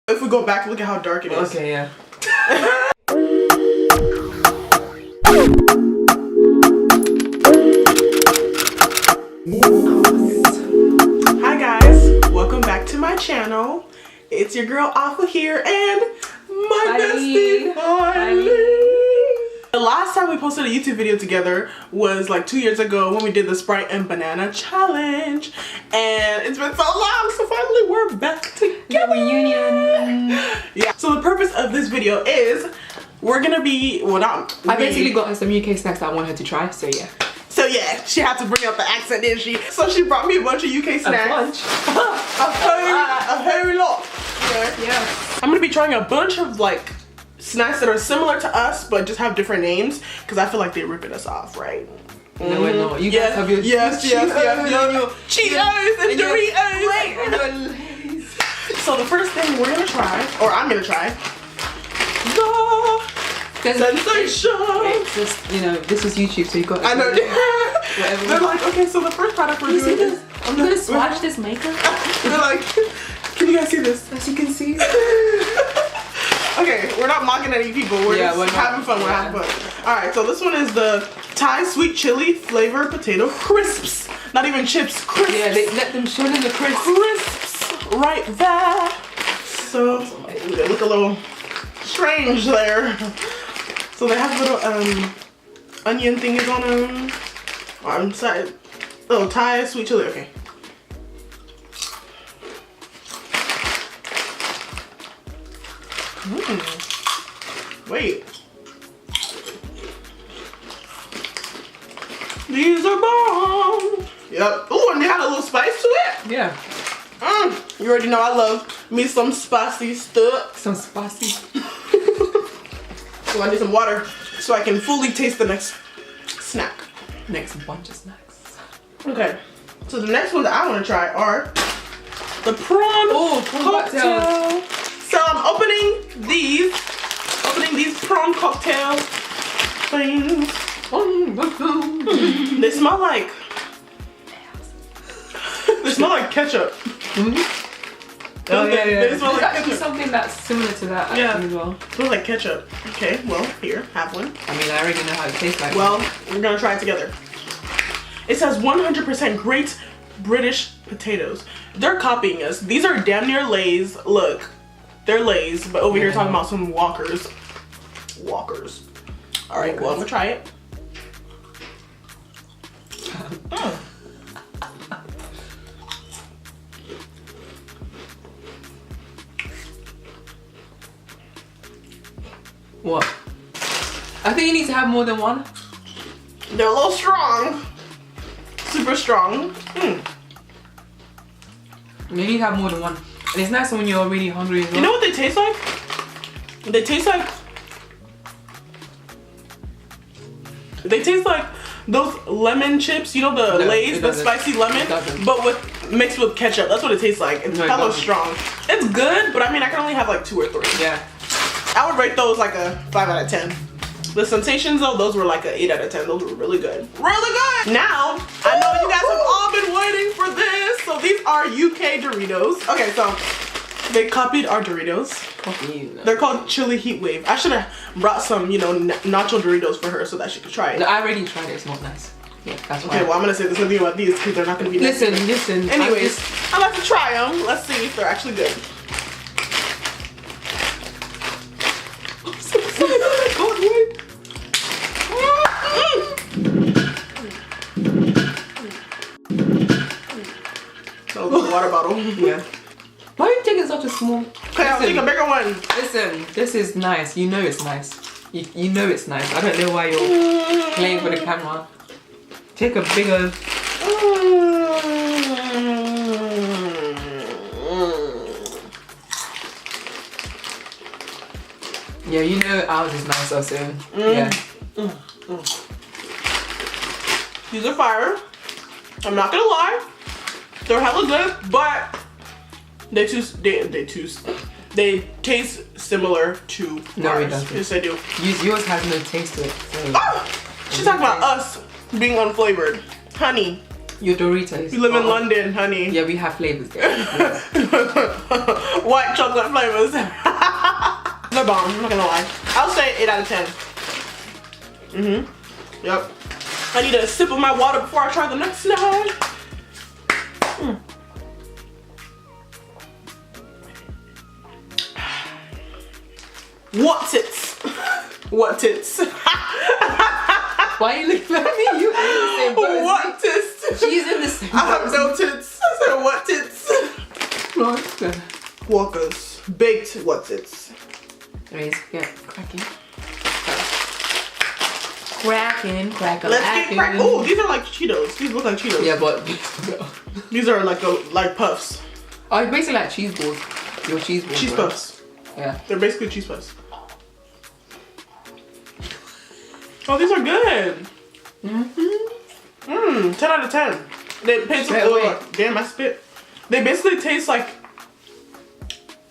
If we go back, look at how dark it is. Okay, yeah. Hi guys, welcome back to my channel. It's your girl Afua here and my bestie Kylie. The last time we posted a YouTube video together was like 2 years ago when we did the Sprite and Banana Challenge. And it's been so long, so finally we're back together. Reunion. Yeah, so the purpose of this video is we're gonna be, well not I basically got her some UK snacks that I want her to try, so yeah. So yeah, she had to bring up the accent, didn't she? So she brought me a bunch of UK snacks. A whole lot. Yeah. I'm gonna be trying a bunch of like snacks that are similar to us but just have different names because I feel like they're ripping us off, right? No, we're not. You guys have your Yes, Cheetos and Doritos. Wait, and your Lays. So the first thing we're gonna try, or I'm gonna try, the sensation. It's just, you know, this is YouTube, so you got. I know. Whatever. They're like, okay, so the first product we're doing is. I'm gonna swatch this makeup. They're like, can you guys see this? As you can see. Okay, we're not mocking any people. We're just having fun. We're having fun. All right, so this one is the Thai sweet chili flavor potato crisps. Not even chips, crisps. Yeah, they let them show them the crisps. Crisps right there. So they look a little strange there. So they have little onion thingies on them. On side, little Thai sweet chili. Okay. Wait. These are bomb. Yep. Oh, and they had a little spice to it. Yeah. You already know I love me some spicy stuff. Some spicy. So I need some water so I can fully taste the next snack. Next bunch of snacks. Okay. So the next one that I want to try are the prawn cocktail. So I'm opening these prawn cocktail things. They smell like ketchup. Oh yeah, yeah. They smell like actually ketchup. something that's similar to that actually as well. Smells like ketchup. Okay, well here, have one. I mean, I already know how it tastes like. Well, we're gonna try it together. It says 100% Great British potatoes. They're copying us. These are damn near Lays. Look, they're Lays, but over here talking about some Walkers. Walkers. All right, well I'm gonna try it. What? I think you need to have more than one. They're a little strong. Super strong. You need to have more than one. And it's nice when you're really hungry as well. You know what they taste like? They taste like those lemon chips. You know the Lay's, the spicy lemon, but mixed with ketchup. That's what it tastes like. It's hella strong. It's good, but I mean I can only have like 2 or 3. Yeah. I would rate those like a 5 out of 10. The Sensations though, those were like an 8 out of 10. Those were really good. Really good! Now, I know you guys have all been waiting for this. So these are UK Doritos. Okay, so they copied our Doritos. They're called Chili Heat Wave. I should have brought some, you know, nacho Doritos for her so that she could try it. No, I already tried it. It's not nice. Yeah, that's why. Okay, well I'm gonna say the same thing about these because they're not gonna be nice. Listen. Anyways, I'd like to try them. Let's see if they're actually good. Water bottle. Yeah. Why are you taking such a small? Okay, I'll take a bigger one. Listen, this is nice. You know it's nice. You know it's nice. I don't know why you're playing for the camera. Take a bigger. Yeah, you know ours is nicer, so yeah. These are fire. I'm not gonna lie. They're hella good, but they taste similar to no, ours. it doesn't. Yes, they do. Yours has no taste to it. So She's talking about us being unflavored. Honey, Your Doritos. We live in London, honey. Yeah, we have flavors there. Yes. White chocolate flavors. They're bomb, I'm not gonna lie. I'll say 8 out of 10. Yep. I need a sip of my water before I try the next snack. What tits? What tits? Why are you looking at me? You in the same boat as What me. tits? She's in the same I have no tits. I said what tits? boat. Walkers. Baked what tits? Anyways, get cracking. Crackle. Let's get crack. Oh, these are like Cheetos. These look like Cheetos. Yeah, but These are like puffs. oh, it's basically like cheese balls. Your cheese balls. Cheese right? puffs. Yeah. They're basically cheese puffs. Oh, these are good. 10 out of 10. They basically, damn, I spit. They basically taste like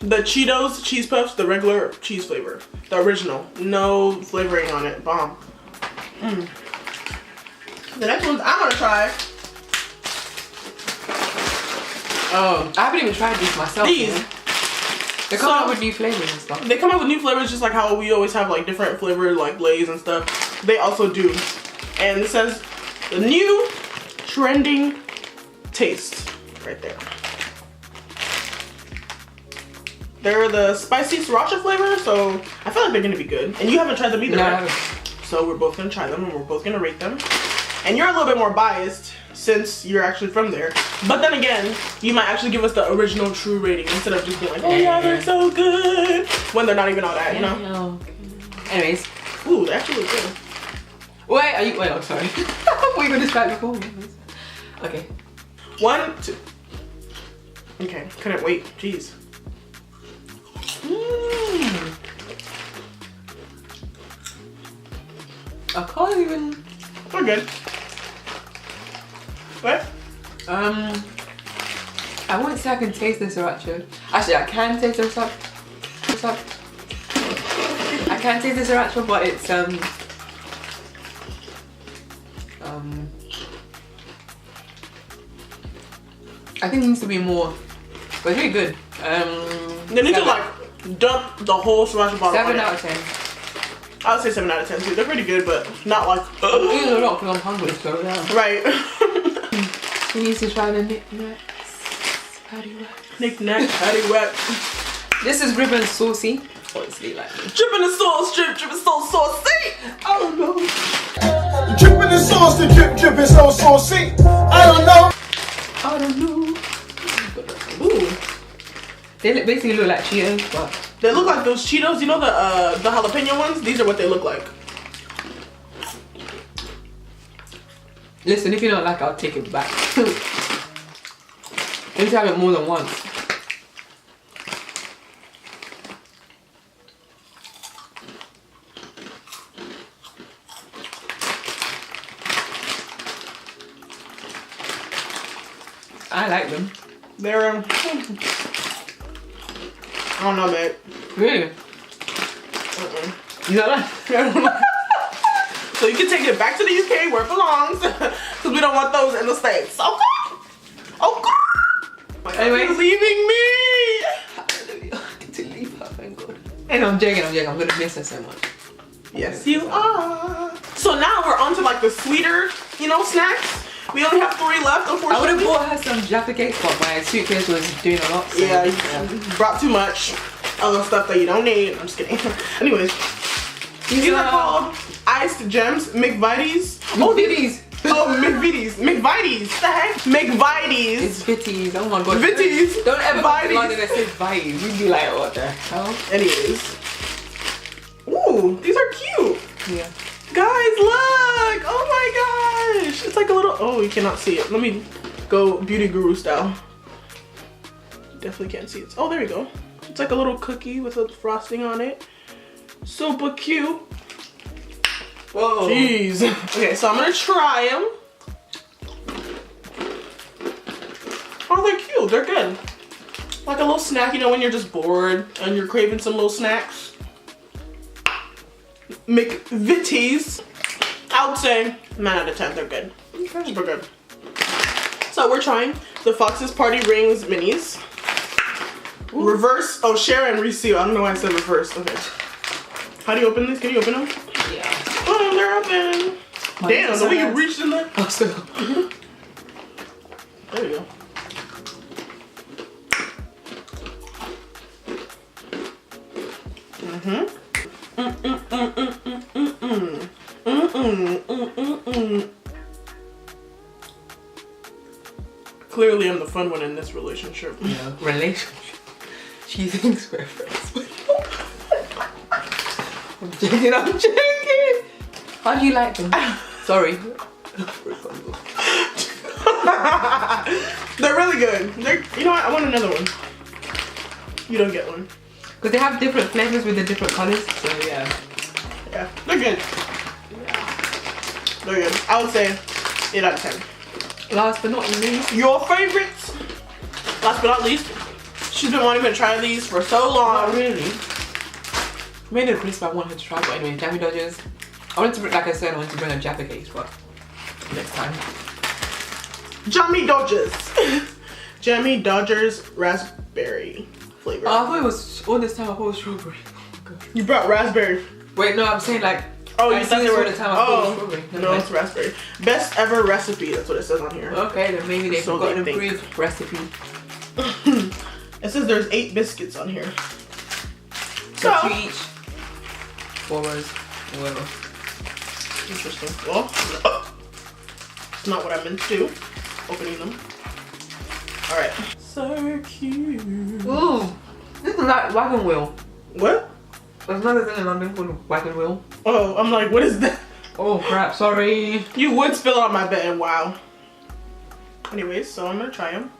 the Cheetos cheese puffs, the regular cheese flavor, the original, no flavoring on it. Bomb. The next ones I'm gonna try. Oh, I haven't even tried these myself. These. You know? They come out with new flavors and stuff. They come out with new flavors, just like how we always have like different flavors, like Lay's and stuff. They also do, and it says the new trending taste right there. They're the spicy sriracha flavor, so I feel like they're gonna be good. And you haven't tried them either, No, I right? So we're both gonna try them, and we're both gonna rate them. And you're a little bit more biased since you're actually from there. But then again, you might actually give us the original true rating instead of just being like, oh yeah, they're so good, when they're not even all that, you know? Anyways. Ooh, they actually look good. Wait, I'm sorry. We're gonna start before. Okay. 1, 2. Okay, couldn't wait. Jeez. I can't even. We're good. What? I wouldn't say I can taste the sriracha. Actually, I can taste the sriracha. I can taste the sriracha, but it's I think it needs to be more. But it's really good. They need to like dump the whole sriracha bottle. 7 out of 10. I would say 7 out of 10 too. They're pretty good, but not like. I'm eating a lot because I'm hungry, so yeah. Right. We need to try the knick-knacks. Knick-knack, paddywhack. This is ribbon saucy. Honestly, like me. Dripping the sauce, dripping so saucy. Oh no. Dripping the sauce, the dripping so saucy. I don't know. Ooh. They basically look like Cheetos, but They look like those Cheetos. You know the jalapeno ones? These are what they look like. listen, if you don't like it, I'll take it back. You need to have it more than once. I like them. They're I don't know, babe. Really? You don't like? So you can take it back to the UK where it belongs, because we don't want those in the States. Okay? Okay? Anyway. You're leaving me! Hallelujah. I get to leave her, thank God. And I'm joking. I'm gonna miss her so much. Yes, you are. So now we're on to like the sweeter, you know, snacks. We only have 3 left, unfortunately. I would have bought her some Jaffa cakes, but my suitcase was doing a lot. So, yeah, you brought too much other stuff that you don't need. I'm just kidding. Anyways, these are called iced gems, McVitie's. McVitie's. Oh, McVitie's. McVitie's. What the heck? McVitie's. It's Vitties. Oh my God. Vitties. Don't ever come to Vitties. London and say Vitties. You'd be like, what the hell? Anyways. Ooh, these are cute. Yeah. Guys, look! Oh my gosh! It's like a little. Oh, you cannot see it. Let me go beauty guru style. Definitely can't see it. Oh, there you go. It's like a little cookie with a frosting on it. Super cute. Whoa. Jeez. Okay, so I'm gonna try them. Oh, they're cute. They're good. Like a little snack, you know, when you're just bored and you're craving some little snacks. McVitie's. I would say 9 out of 10. They're good. They're good. So we're trying the Fox's Party Rings minis. Ooh. Reverse, oh, share and reseal. I don't know why I said reverse. Okay. How do you open this? Can you open them? Yeah. Oh, they're open. Damn, the way you reached in there. Oh, so. There you go. Clearly, I'm the fun one in this relationship. No, relationship. She thinks we're friends. I'm joking. How do you like them? Sorry. They're really good. You know what? I want another one. You don't get one. Because they have different flavors with the different colors, so yeah. Yeah, they're good. Yeah. They're good. I would say 8 out of 10. Last but not least. Your favorites. Last but not least. She's been wanting me to try these for so long. Not really. Made a crisp I want her to try, but anyway, Jammy Dodgers. I wanted to bring, like I said, I wanted to bring a Jaffa case, but next time. Jammy Dodgers. Jammy Dodgers raspberry flavor. Oh, I thought it was, all this time I thought it was strawberry. Oh, You brought raspberry. wait, no, I'm saying like, Oh, I you thought see they were all the time I thought it was strawberry. No, it's raspberry. Best ever recipe. That's what it says on here. Okay, then maybe they So forgot they an think. improved recipe. It says there's 8 biscuits on here. So 2 each. 4 rows. Whatever. Interesting. Well, it's not what I meant to do. Opening them. Alright. So cute. Ooh, this is like wagon wheel. What? There's another thing in London called wagon wheel. Oh, I'm like, what is that? Oh crap, sorry. You would spill it on my bed. Wow. Anyways, so I'm gonna try them.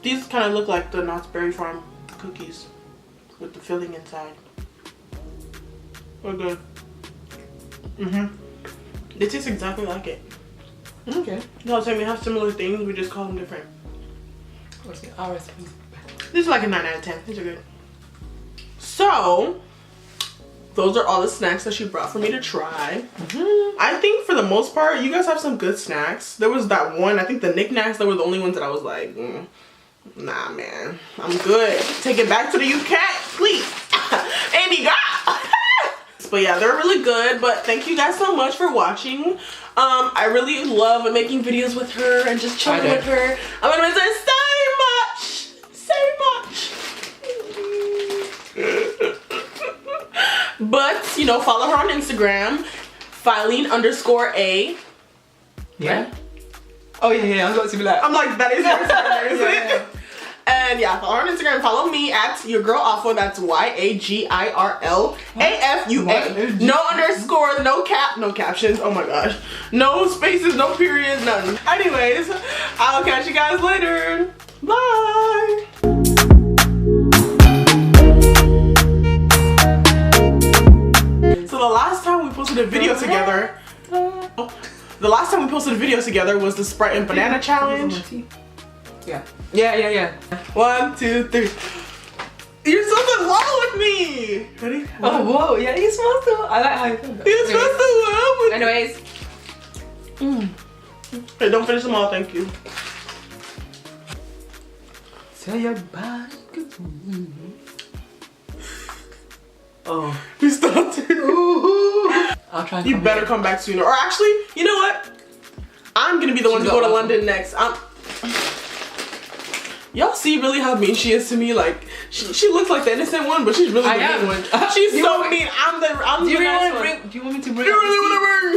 These kind of look like the Knott's Berry Farm cookies with the filling inside. They're good. They taste exactly like it. Okay. You know what I'm saying? We have similar things, we just call them different. What's the our recipe? This is like a 9 out of 10. These are good. So, those are all the snacks that she brought for me to try. I think for the most part, you guys have some good snacks. There was that one, I think the knickknacks, that were the only ones that I was like, nah, man, I'm good. Take it back to the UK, please. Andy, girl. But yeah, they're really good. But thank you guys so much for watching. I really love making videos with her and just chilling with her. I'm gonna miss her so much. But, you know, follow her on Instagram, Filene_A. Yeah. Right? Oh yeah, I was about to be like, I'm like, that is your Instagram, isn't it? Yeah. And yeah, follow her on Instagram. Follow me at your girl Afua. That's YAGIRLAFUA. No underscores, no captions. Oh my gosh. No spaces, no periods, nothing. Anyways, I'll catch you guys later. Bye. So the last time we posted a video together, was the Sprite and Banana Challenge. Yeah. Yeah. 1, 2, 3. You're something wrong with me. Ready? Oh whoa, yeah, you smell so. I like how you feel. You smell so well with me. Anyways. Hey, don't finish them all, thank you. Tell your body. Oh. You stopped it. I'll try and You better come back sooner. Or actually, you know what? I'm gonna be the one to go to London next. Y'all see really how mean she is to me? Like, she looks like the innocent one, but she's really the mean one. She's so mean. I'm the nice one. Do you want me to bring You really want to bring